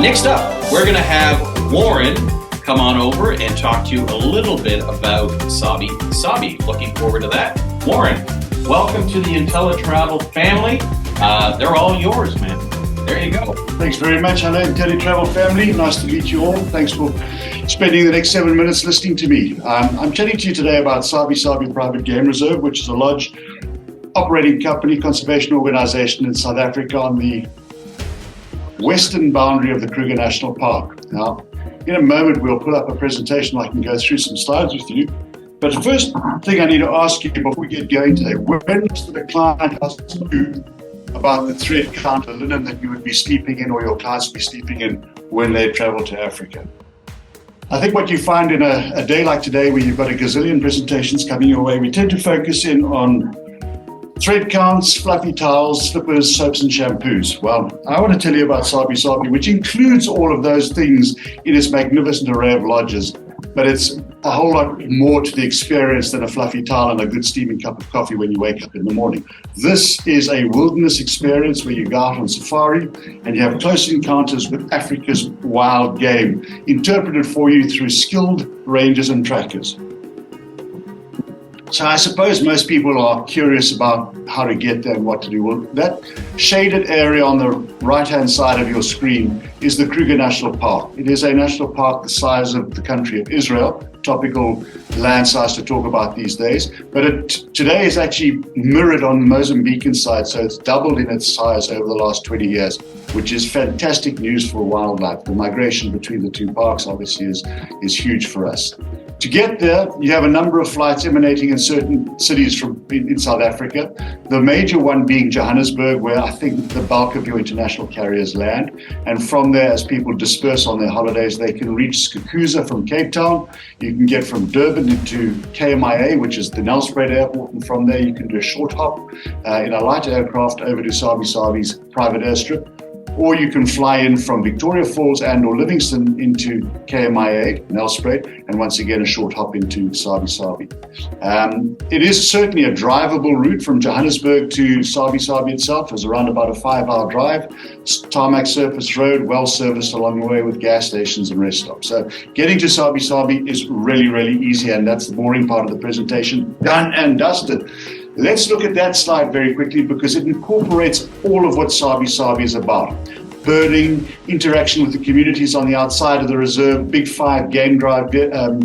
Next up, we're going to have Warren come on over and talk to you a little bit about Sabi Sabi. Looking forward to that. Warren, welcome to the IntelliTravel family. They're all yours, man. There you go. Thanks very much. Hello, IntelliTravel family. Nice to meet you all. Thanks for spending the next 7 minutes listening to me. I'm chatting to you today about Sabi Sabi Private Game Reserve, which is a lodge operating company, conservation organization in South Africa on the western boundary of the Kruger National Park. Now, in a moment, we'll pull up a presentation. I can go through some slides with you. But the first thing I need to ask you before we get going today, when was the client asked you about the thread count of linen that you would be sleeping in or your clients would be sleeping in when they travel to Africa? I think what you find in a day like today where you've got a gazillion presentations coming your way, we tend to focus in on thread counts, fluffy towels, slippers, soaps and shampoos. Well, I want to tell you about Sabi Sabi, which includes all of those things in its magnificent array of lodges. But it's a whole lot more to the experience than a fluffy towel and a good steaming cup of coffee when you wake up in the morning. This is a wilderness experience where you go out on safari and you have close encounters with Africa's wild game, interpreted for you through skilled rangers and trackers. So I suppose most people are curious about how to get there and what to do. Well, that shaded area on the right-hand side of your screen is the Kruger National Park. It is a national park the size of the country of Israel, topical land size to talk about these days. But today is actually mirrored on the Mozambican side, so it's doubled in its size over the last 20 years, which is fantastic news for wildlife. The migration between the two parks obviously is huge for us. To get there, you have a number of flights emanating in certain cities in South Africa. The major one being Johannesburg, where I think the bulk of your international carriers land. And from there, as people disperse on their holidays, they can reach Skukuza from Cape Town. You can get from Durban into KMIA, which is the Nelspruit Airport. And from there, you can do a short hop in a light aircraft over to Sabi Sabi's private airstrip. Or you can fly in from Victoria Falls and or Livingston into KMIA, Nelspruit, and once again a short hop into Sabi Sabi. It is certainly a drivable route from Johannesburg to Sabi Sabi itself. It's around about a 5-hour drive. Tarmac surface road, well serviced along the way with gas stations and rest stops. So getting to Sabi Sabi is really, really easy, and that's the boring part of the presentation. Done and dusted. Let's look at that slide very quickly because it incorporates all of what Sabi Sabi is about. Birding, interaction with the communities on the outside of the reserve, big 5 game drive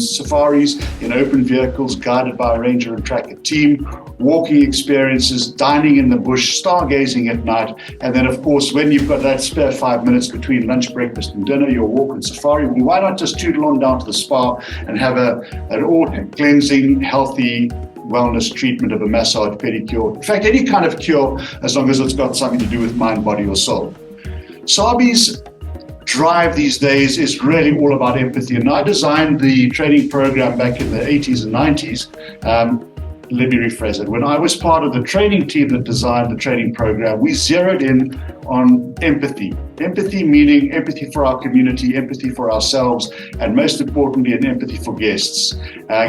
safaris in open vehicles guided by a ranger and tracker team, walking experiences, dining in the bush, stargazing at night, and then of course when you've got that spare 5 minutes between lunch, breakfast and dinner, your walk and safari, well, why not just tootle on down to the spa and have an all-cleansing, healthy wellness treatment of a massage, pedicure, in fact, any kind of cure, as long as it's got something to do with mind, body, or soul. Sabi's drive these days is really all about empathy. And I designed the training program back in the 80s and 90s. Let me rephrase it. When I was part of the training team that designed the training program, we zeroed in on empathy. Empathy meaning empathy for our community, empathy for ourselves, and most importantly, an empathy for guests.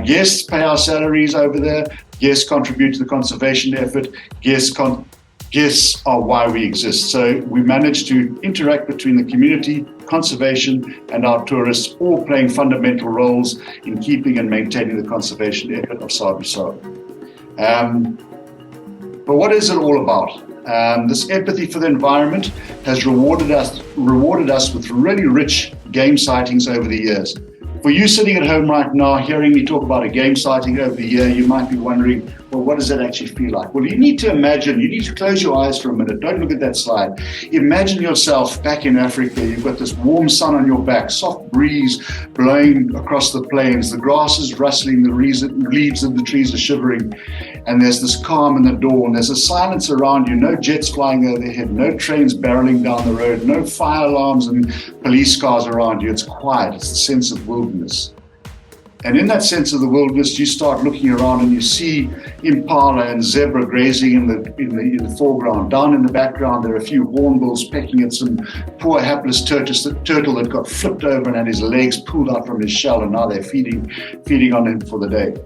Guests pay our salaries over there. Guests contribute to the conservation effort. Guests are why we exist. So we managed to interact between the community, conservation, and our tourists, all playing fundamental roles in keeping and maintaining the conservation effort of Sabi Sabi. But what is it all about? This empathy for the environment has rewarded us with really rich game sightings over the years. For you sitting at home right now, hearing me talk about a game sighting over the year, you might be wondering, well, what does that actually feel like? Well, you need to close your eyes for a minute. Don't look at that slide. Imagine yourself back in Africa. You've got this warm sun on your back, soft breeze blowing across the plains. The grass is rustling, the leaves of the trees are shivering. And there's this calm in the dawn. There's a silence around you, no jets flying overhead, no trains barreling down the road, no fire alarms and police cars around you. It's quiet. It's the sense of wilderness. And in that sense of the wilderness, you start looking around and you see impala and zebra grazing in the foreground. Down in the background, there are a few hornbills pecking at some poor hapless turtle that got flipped over and had his legs pulled out from his shell, and now they're feeding on him for the day.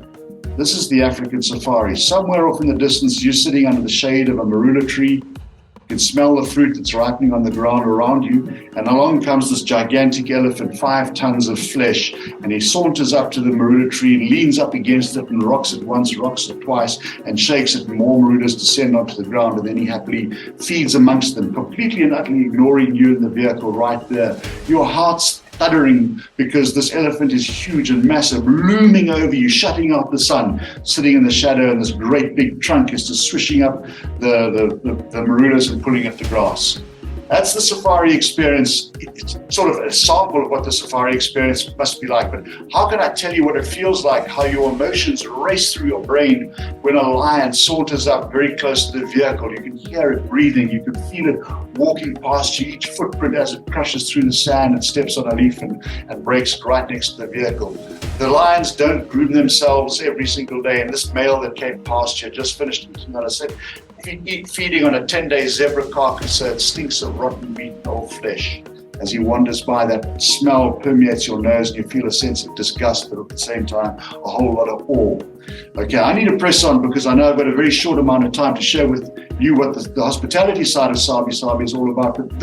This is the African safari. Somewhere off in the distance, you're sitting under the shade of a marula tree, can smell the fruit that's ripening on the ground around you. And along comes this gigantic elephant, 5 tons of flesh. And he saunters up to the marula tree, leans up against it and rocks it once, rocks it twice, and shakes it. And more marulas descend onto the ground. And then he happily feeds amongst them, completely and utterly ignoring you in the vehicle right there. Your heart's thuddering because this elephant is huge and massive, looming over you, shutting out the sun, sitting in the shadow, and this great big trunk is just swishing up the marulas and pulling at the grass. That's the safari experience. It's sort of a sample of what the safari experience must be like. But how can I tell you what it feels like, how your emotions race through your brain when a lion saunters up very close to the vehicle? You can hear it breathing. You can feel it walking past you, each footprint as it crushes through the sand and steps on a leaf and breaks it right next to the vehicle. The lions don't groom themselves every single day. And this male that came past here just finished eating on a set. Feeding on a 10-day zebra carcass, so it stinks of rotten meat and old flesh. As he wanders by, that smell permeates your nose and you feel a sense of disgust, but at the same time, a whole lot of awe. Okay, I need to press on because I know I've got a very short amount of time to share with you what the hospitality side of Sabi Sabi is all about. But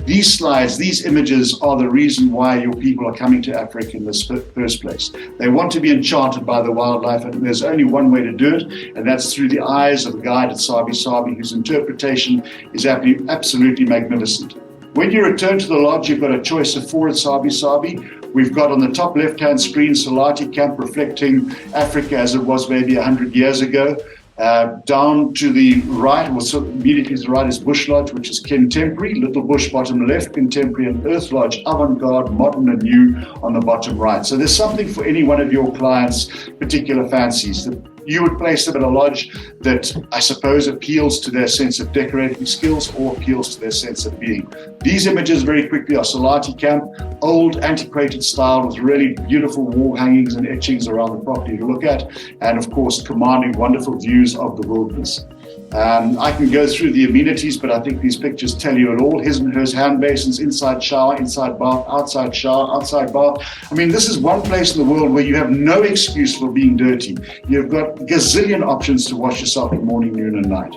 these slides, these images are the reason why your people are coming to Africa in this first place. They want to be enchanted by the wildlife, and there's only one way to do it, and that's through the eyes of a guide at Sabi Sabi whose interpretation is absolutely magnificent. When you return to the lodge, you've got a choice of 4 at Sabi Sabi. We've got on the top left-hand screen Selati camp reflecting Africa as it was maybe 100 years ago. Down to the right, or so immediately to the right, is Bush Lodge, which is contemporary. Little Bush bottom left, contemporary, and Earth Lodge, avant-garde, modern and new on the bottom right. So there's something for any one of your clients' particular fancies. You would place them at a lodge that I suppose appeals to their sense of decorating skills or appeals to their sense of being. These images very quickly are Selati camp, old antiquated style with really beautiful wall hangings and etchings around the property to look at, and of course commanding wonderful views of the wilderness. I can go through the amenities, but I think these pictures tell you it all. His and hers hand basins, inside shower, inside bath, outside shower, outside bath. I mean, this is one place in the world where you have no excuse for being dirty. You've got a gazillion options to wash yourself in morning, noon, and night.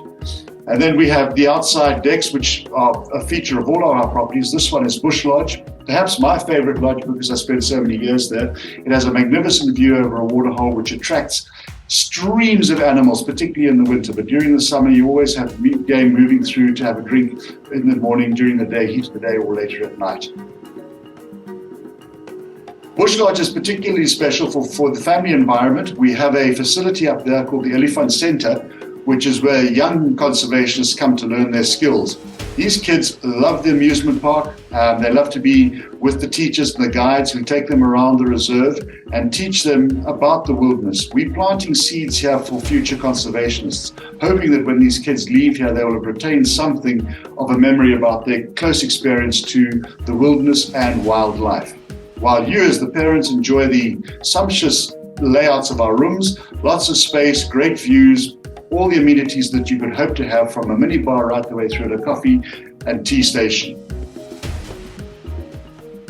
And then we have the outside decks, which are a feature of all of our properties. This one is Bush Lodge, perhaps my favorite lodge because I spent so many years there. It has a magnificent view over a waterhole, which attracts streams of animals, particularly in the winter. But during the summer, you always have game moving through to have a drink in the morning, during the day, heat of the day, or later at night. Bush Lodge is particularly special for the family environment. We have a facility up there called the Elephant Center, which is where young conservationists come to learn their skills. These kids love the amusement park. They love to be with the teachers and the guides who take them around the reserve and teach them about the wilderness. We're planting seeds here for future conservationists, hoping that when these kids leave here, they will have retained something of a memory about their close experience to the wilderness and wildlife. While you as the parents enjoy the sumptuous layouts of our rooms, lots of space, great views, all the amenities that you could hope to have from a mini bar right the way through to a coffee and tea station.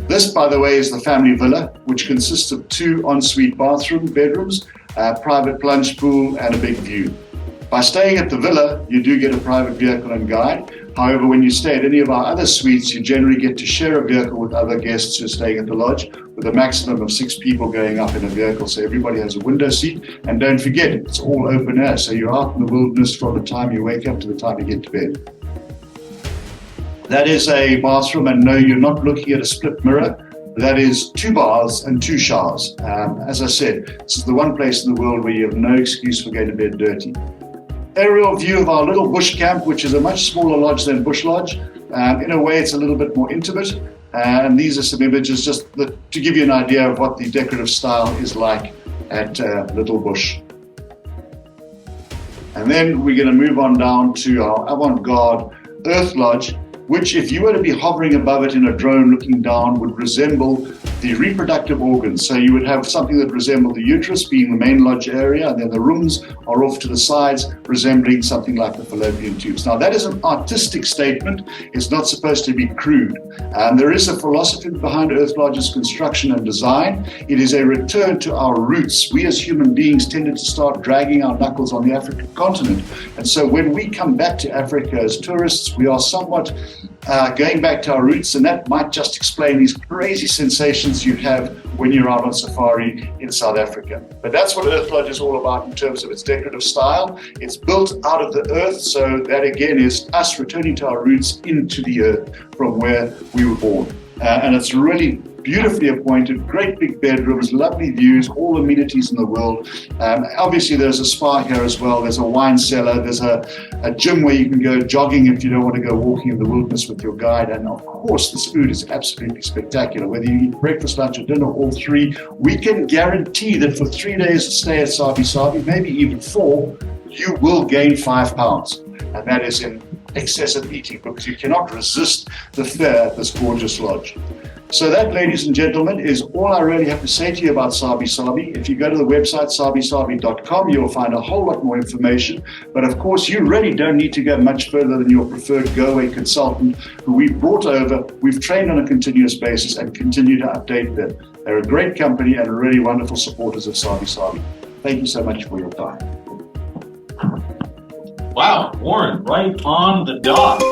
This, by the way, is the family villa, which consists of 2 ensuite bedrooms, a private plunge pool, and a big view. By staying at the villa, you do get a private vehicle and guide. However, when you stay at any of our other suites, you generally get to share a vehicle with other guests who are staying at the lodge, with a maximum of 6 people going up in a vehicle. So everybody has a window seat. And don't forget, it's all open air. So you're out in the wilderness from the time you wake up to the time you get to bed. That is a bathroom, and no, you're not looking at a split mirror. That is 2 baths and 2 showers. As I said, this is the one place in the world where you have no excuse for going to bed dirty. Aerial view of our little bush camp, which is a much smaller lodge than Bush Lodge. In a way, it's a little bit more intimate. And these are some images just to give you an idea of what the decorative style is like at Little Bush. And then we're going to move on down to our avant-garde Earth Lodge, which if you were to be hovering above it in a drone looking down would resemble the reproductive organs. So you would have something that resembled the uterus being the main lodge area, and then the rooms are off to the sides, resembling something like the fallopian tubes. Now, that is an artistic statement. It's not supposed to be crude. There is a philosophy behind Earth Lodge's construction and design. It is a return to our roots. We as human beings tended to start dragging our knuckles on the African continent. And so when we come back to Africa as tourists, we are somewhat going back to our roots, and that might just explain these crazy sensations you have when you're out on safari in South Africa. But that's what Earth Lodge is all about in terms of its decorative style. It's built out of the earth, so that again is us returning to our roots into the earth from where we were born. And it's really beautifully appointed, great big bedrooms, lovely views, all amenities in the world. Obviously, there's a spa here as well. There's a wine cellar. There's a gym where you can go jogging if you don't want to go walking in the wilderness with your guide. And of course, this food is absolutely spectacular. Whether you eat breakfast, lunch, or dinner, all three, we can guarantee that for 3 days of stay at Sabi Sabi, maybe even 4, you will gain 5 pounds. And that is in excessive eating, because you cannot resist the fare at this gorgeous lodge. So that, ladies and gentlemen, is all I really have to say to you about Sabi Sabi. If you go to the website sabisabi.com, you'll find a whole lot more information. But of course, you really don't need to go much further than your preferred go-away consultant, who we've brought over, we've trained on a continuous basis, and continue to update them. They're a great company and really wonderful supporters of Sabi Sabi. Thank you so much for your time. Wow, Warren, right on the dot.